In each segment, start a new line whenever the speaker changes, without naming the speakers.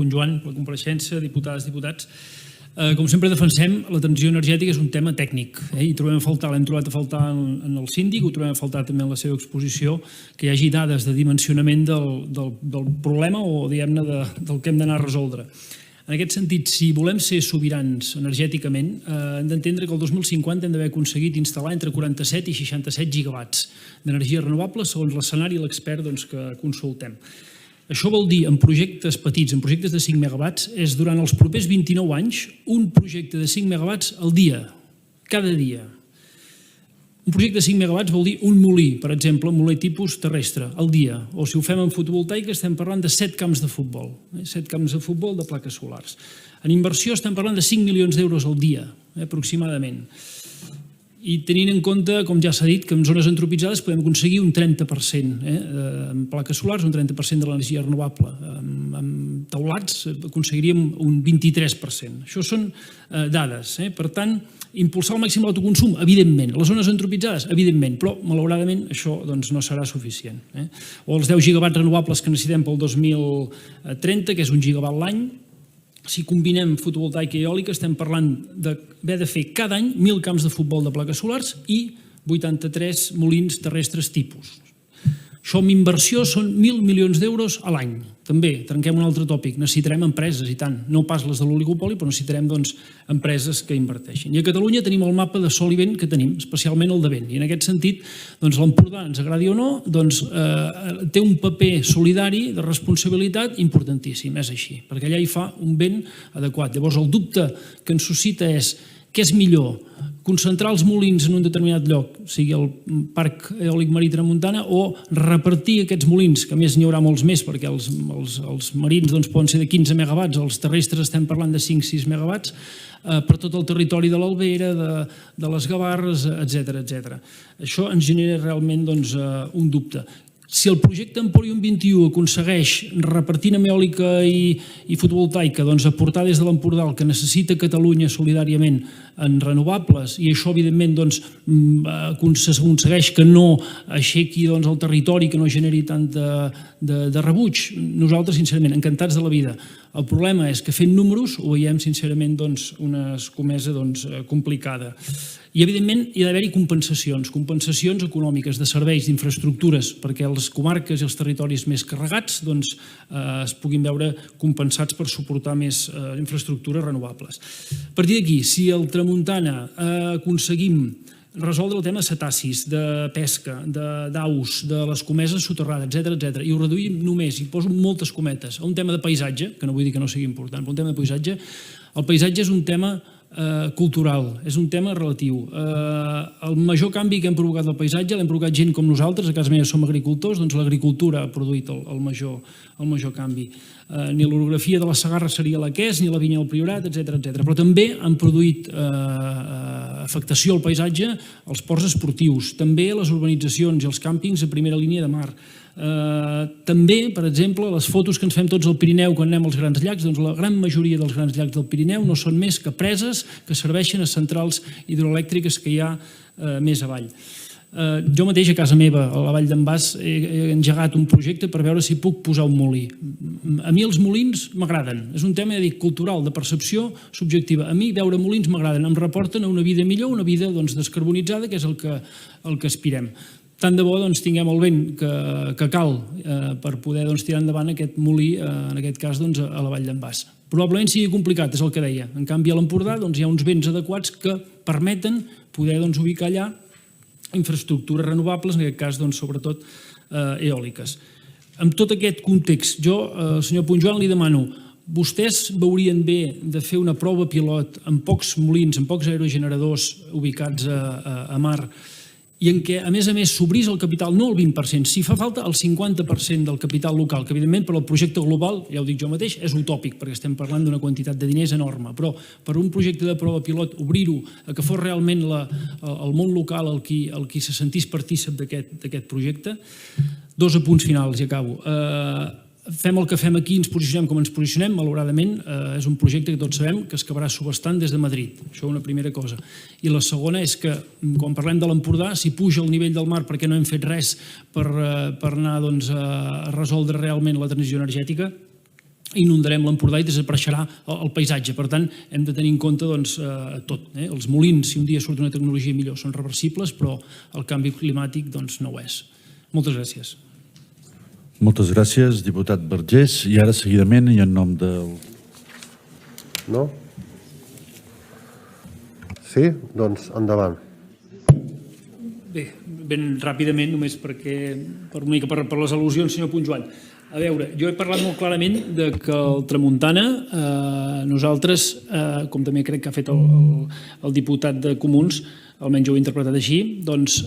Joan, per la compareixença, diputades, diputats. Com sempre defensem, la transició energètica és un tema tècnic i l'hem trobat a faltar en el síndic, ho trobem a faltar també en la seva exposició, que hi hagi dades de dimensionament del problema o, diguem-ne, del que hem d'anar a resoldre. En aquest sentit, si volem ser sobirans energèticament, hem d'entendre que el 2050 hem d'haver aconseguit instal·lar entre 47 i 67 gigawatts d'energia renovable segons l'escenari i l'expert que consultem. Això vol dir, en projectes petits, en projectes de 5 megawatts, és durant els propers 29 anys un projecte de 5 megawatts al dia, cada dia. Un projecte de 5 megawatts vol dir un molí, per exemple, un molí tipus terrestre, al dia. O si ho fem en fotovoltaica estem parlant de 7 camps de futbol, 7 camps de futbol de plaques solars. En inversió estem parlant de 5 milions d'euros al dia, aproximadament. I tenint en compte, com ja s'ha dit, que en zones antropitzades podem aconseguir un 30% en plaques solars, un 30% de l'energia renovable. En taulats aconseguiríem un 23%. Això són dades. Per tant, impulsar al màxim l'autoconsum, evidentment. A les zones antropitzades, evidentment, però malauradament això no serà suficient. O els 10 gigawatts renovables que necessitem pel 2030, que és 1 gigawatt l'any. Si combinem fotovoltaica i eòlica, estem parlant d'haver de fer cada any 1.000 camps de futbol de plaques solars i 83 molins terrestres tipus. Això amb inversió són 1.000 milions d'euros a l'any. També, trenquem un altre tòpic, necessitarem empreses, i tant, no pas les de l'oligopoli, però necessitarem empreses que inverteixin. I a Catalunya tenim el mapa de sol i vent que tenim, especialment el de vent. I en aquest sentit, l'Empordà, ens agradi o no, té un paper solidari de responsabilitat importantíssim, és així, perquè allà hi fa un vent adequat. Llavors, el dubte que ens suscita és què és millor, concentrar els molins en un determinat lloc, sigui el Parc Eòlic Marí Tramuntana, o repartir aquests molins, que a més n'hi haurà molts més, perquè els marins poden ser de 15 megawatts, els terrestres estem parlant de 5-6 megawatts, per tot el territori de l'Albera, de les Gavarres, etc. Això ens genera realment un dubte. Si el projecte Emporium 21 aconsegueix, repartint amb eòlica i fotovoltaica, aportar des de l'Empordà el que necessita Catalunya solidàriament en renovables, i això, evidentment, aconsegueix que no aixequi el territori, que no generi tant de rebuig, nosaltres, sincerament, encantats de la vida. El problema és que fent números ho veiem, sincerament, una escomesa complicada. I, evidentment, hi ha d'haver-hi compensacions econòmiques, de serveis, d'infraestructures, perquè les comarques i els territoris més carregats es puguin veure compensats per suportar més infraestructures renovables. A partir d'aquí, si al Tramuntana aconseguim resoldre el tema de cetacis, de pesca, d'aus, de les comeses soterrades, etc., i ho reduïm només, i poso moltes cometes, a un tema de paisatge, que no vull dir que no sigui important, però un tema de paisatge, el paisatge és un tema cultural, és un tema relatiu. El major canvi que hem provocat al paisatge l'hem provocat gent com nosaltres, a casa meva som agricultors, doncs l'agricultura ha produït el major canvi. Ni l'orografia de la Segarra seria la que és, ni la vinya del Priorat, etc. Però també han produït afectació al paisatge els ports esportius, també les urbanitzacions i els càmpings a primera línia de mar. També, per exemple, les fotos que ens fem tots al Pirineu quan anem als Grans Llacs, doncs la gran majoria dels Grans Llacs del Pirineu no són més que preses que serveixen a centrals hidroelèctriques que hi ha més avall. Jo mateix a casa meva, a la Vall d'en Bas, he engegat un projecte per veure si puc posar un molí. A mi els molins m'agraden, és un tema, ja dic, cultural, de percepció subjectiva. A mi veure molins m'agraden, em reporten a una vida millor, una vida descarbonitzada, que és el que aspirem. Tant de bo tinguem el vent que cal per poder tirar endavant aquest molí, en aquest cas a la Vall d'en Bas. Probablement sigui complicat, és el que deia. En canvi, a l'Empordà hi ha uns vents adequats que permeten poder ubicar allà infraestructures renovables, en aquest cas, sobretot, eòliques. Amb tot aquest context, jo, senyor Puigjoan, li demano, vostès veurien bé de fer una prova pilot amb pocs molins, amb pocs aerogeneradors ubicats a mar, i en què, a més, s'obrís el capital, no el 20%, si fa falta el 50% del capital local, que evidentment per al projecte global, ja ho dic jo mateix, és utòpic, perquè estem parlant d'una quantitat de diners enorme, però per un projecte de prova pilot, obrir-ho a que fos realment el món local el qui se sentís partícip d'aquest projecte. 2 apunts finals i acabo. Fem el que fem aquí, ens posicionem com ens posicionem, malauradament és un projecte que tots sabem que es acabarà subhastant des de Madrid, això una primera cosa. I la segona és que, quan parlem de l'Empordà, si puja el nivell del mar perquè no hem fet res per anar a resoldre realment la transició energètica, inundarem l'Empordà i desapareixerà el paisatge. Per tant, hem de tenir en compte tot. Els molins, si un dia surt una tecnologia millor, són reversibles, però el canvi climàtic no ho és. Moltes gràcies.
Moltes gràcies, diputat Vergés. I ara, seguidament, i en nom del...
No? Sí? Doncs endavant.
Bé, ben ràpidament, només per les al·lusions, senyor Puigjoan. A veure, jo he parlat molt clarament que el Tramuntana, nosaltres, com també crec que ha fet el diputat de Comuns, almenys jo ho he interpretat així, doncs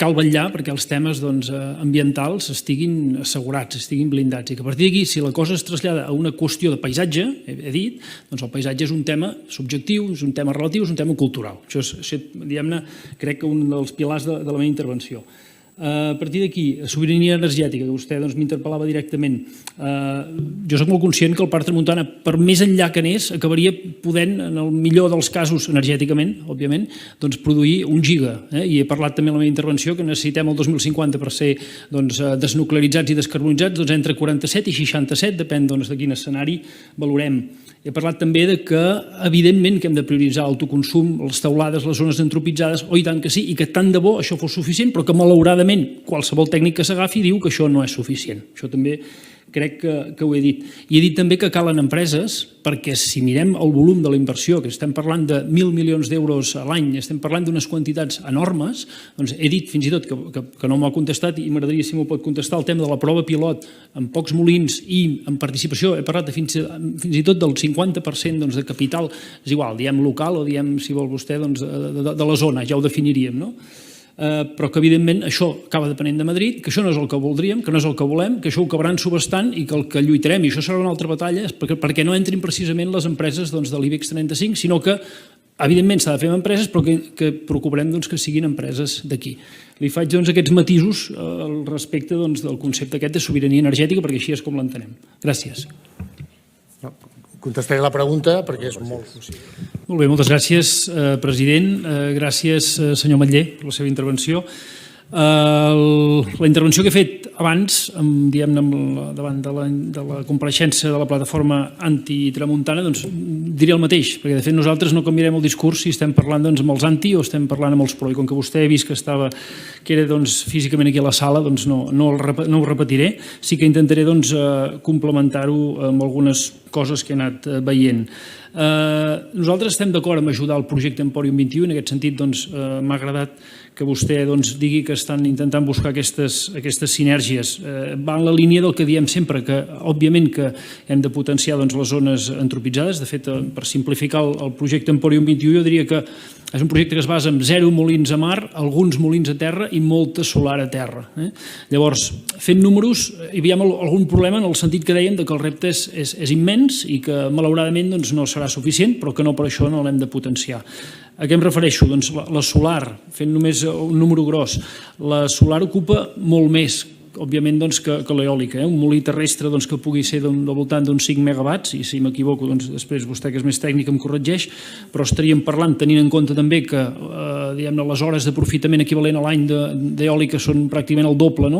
cal vetllar perquè els temes ambientals estiguin assegurats, estiguin blindats, i que a partir d'aquí, si la cosa es trasllada a una qüestió de paisatge, he dit, doncs el paisatge és un tema subjectiu, és un tema relatiu, és un tema cultural. Això és, diguem-ne, crec que un dels pilars de la meva intervenció. A partir d'aquí, sobirania energètica, que vostè m'interpel·lava directament. Jo soc molt conscient que el Parc Tramuntana, per més enllà que anés, acabaria podent, en el millor dels casos, energèticament, òbviament, produir 1 giga. I he parlat també en la meva intervenció que necessitem el 2050 per ser desnuclearitzats i descarbonitzats entre 47 i 67, depèn de quin escenari valorem. He parlat també que, evidentment, que hem de prioritzar l'autoconsum, les teulades, les zones antropitzades, i tant que sí, i que tant de bo això fos suficient, però que malauradament qualsevol tècnic que s'agafi diu que això no és suficient. Això també crec que ho he dit. I he dit també que calen empreses, perquè si mirem el volum de la inversió, que estem parlant de 1.000 milions d'euros a l'any, estem parlant d'unes quantitats enormes, doncs he dit fins i tot que no m'ho ha contestat i m'agradaria si m'ho pot contestar el tema de la prova pilot amb pocs molins i amb participació, he parlat fins i tot del 50% de capital, és igual, diem local o diem, si vol vostè, de la zona, ja ho definiríem, no? Però que evidentment això acaba depenent de Madrid, que això no és el que voldríem, que no és el que volem, que això ho acabaran subhastant i que el que lluitarem, i això serà una altra batalla, és perquè no entrin precisament les empreses de l'IBEX 35, sinó que evidentment s'ha de fer amb empreses, però que procurem que siguin empreses d'aquí. Li faig aquests matisos al respecte del concepte aquest de sobirania energètica, perquè així és com l'entenem. Gràcies.
Contestaré la pregunta perquè és molt possible.
Molt bé, moltes gràcies, president. Gràcies, senyor Matller, per la seva intervenció. La intervenció que he fet abans, davant de la compareixença de la plataforma anti-tramuntana, diré el mateix, perquè de fet nosaltres no canviarem el discurs si estem parlant amb els anti o estem parlant amb els pro, i com que vostè ha vist que era físicament aquí a la sala, no ho repetiré, sí que intentaré complementar-ho amb algunes coses que he anat veient. Nosaltres estem d'acord amb ajudar el projecte Emporium 21, en aquest sentit m'ha agradat que vostè digui que estan intentant buscar aquestes sinergies. Va en la línia del que diem sempre, que òbviament que hem de potenciar les zones antropitzades. De fet, per simplificar el projecte Emporium 21, jo diria que és un projecte que es basa en 0 molins a mar, alguns molins a terra i molta solar a terra. Llavors, fent números, hi havia algun problema en el sentit que dèiem que el repte és immens i que malauradament no serà suficient, però que no per això no l'hem de potenciar. A què em refereixo? La solar, fent només un número gros, la solar ocupa molt més, òbviament, que l'eòlica. Un molí terrestre que pugui ser al voltant d'uns 5 megawatts, i si m'equivoco, després vostè, que és més tècnic, em corregeix, però estaríem parlant, tenint en compte també que les hores d'aprofitament equivalent a l'any d'eòlica són pràcticament el doble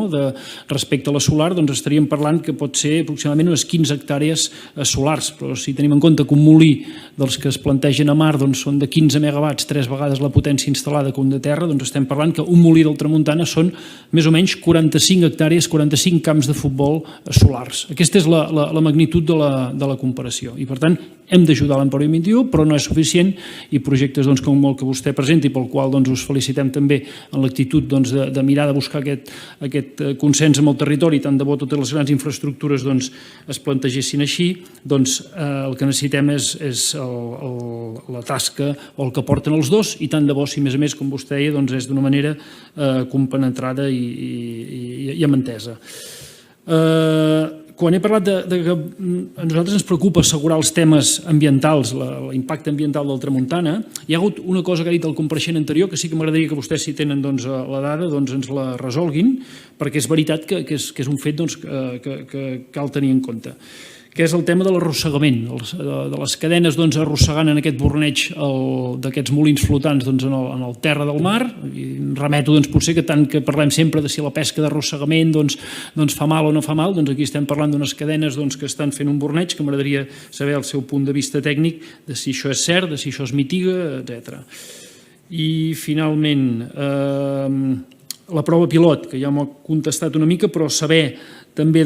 respecte a la solar, estaríem parlant que pot ser aproximadament unes 15 hectàrees solars, però si tenim en compte que un molí dels que es plantegen a mar són de 15 megawatts, 3 vegades la potència instal·lada que un de terra, estem parlant que un molí del Tramuntana són més o menys 45 hectàrees, 45 camps de futbol solars. Aquesta és la magnitud de la comparació i, per tant, hem d'ajudar l'Emporium 21, però no és suficient, i projectes com el que vostè presenta i pel qual us felicitem també en l'actitud de mirar de buscar aquest consens amb el territori, tant de bo totes les grans infraestructures es plantegessin així, el que necessitem és la tasca o el que porten els dos, i tant de bo si a més, com vostè deia, és d'una manera compenetrada i amb entesa. Quan he parlat que a nosaltres ens preocupa assegurar els temes ambientals, l'impacte ambiental del Tramuntana, hi ha hagut una cosa que ha dit el compareixent anterior, que sí que m'agradaria que vostès, si tenen la dada, ens la resolguin, perquè és veritat que és un fet que cal tenir en compte. que és el tema de l'arrossegament, de les cadenes arrossegant en aquest borneig d'aquests molins flotants en el terra del mar. I em remeto potser que tant que parlem sempre de si la pesca d'arrossegament fa mal o no fa mal, aquí estem parlant d'unes cadenes que estan fent un borneig, que m'agradaria saber el seu punt de vista tècnic de si això és cert, de si això es mitiga, etc. I finalment, la prova pilot, que ja m'ho ha contestat una mica, però saber també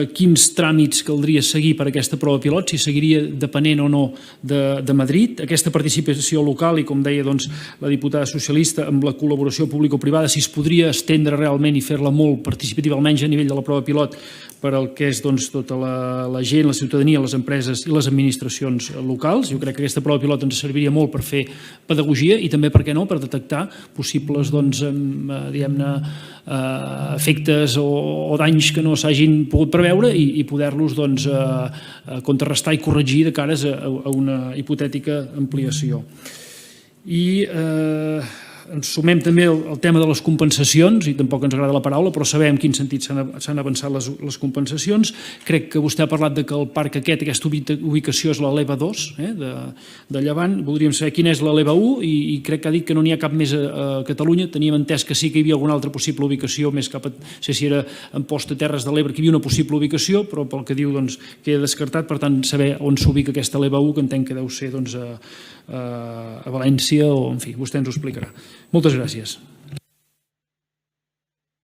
quins tràmits caldria seguir per a aquesta prova pilot, si seguiria depenent o no de Madrid. Aquesta participació local i, com deia la diputada socialista, amb la col·laboració público-privada, si es podria estendre realment i fer-la molt participativa, almenys a nivell de la prova pilot, per al que és tota la gent, la ciutadania, les empreses i les administracions locals. Jo crec que aquesta prova pilot ens serviria molt per fer pedagogia i també, per què no, per detectar possibles, diguem-ne, efectes o danys que no s'hagin pogut preveure i poder-los contrarrestar i corregir de cares a una hipotètica ampliació. I ens sumem també al tema de les compensacions, i tampoc ens agrada la paraula, però sabem en quin sentit s'han avançat les compensacions. Crec que vostè ha parlat que el parc aquesta ubicació és la l'EVA 2 de Llevant. Voldríem saber quina és la l'EVA 1 i crec que ha dit que no n'hi ha cap més a Catalunya. Teníem entès que sí que hi havia alguna altra possible ubicació, més cap a, no sé si era en Posta Terres de l'Ebre, que hi havia una possible ubicació, però pel que diu queda descartat. Per tant, saber on s'ubica aquesta l'EVA 1, que entenc que deu ser a València o, en fi, vostè ens ho explicarà. Moltes gràcies.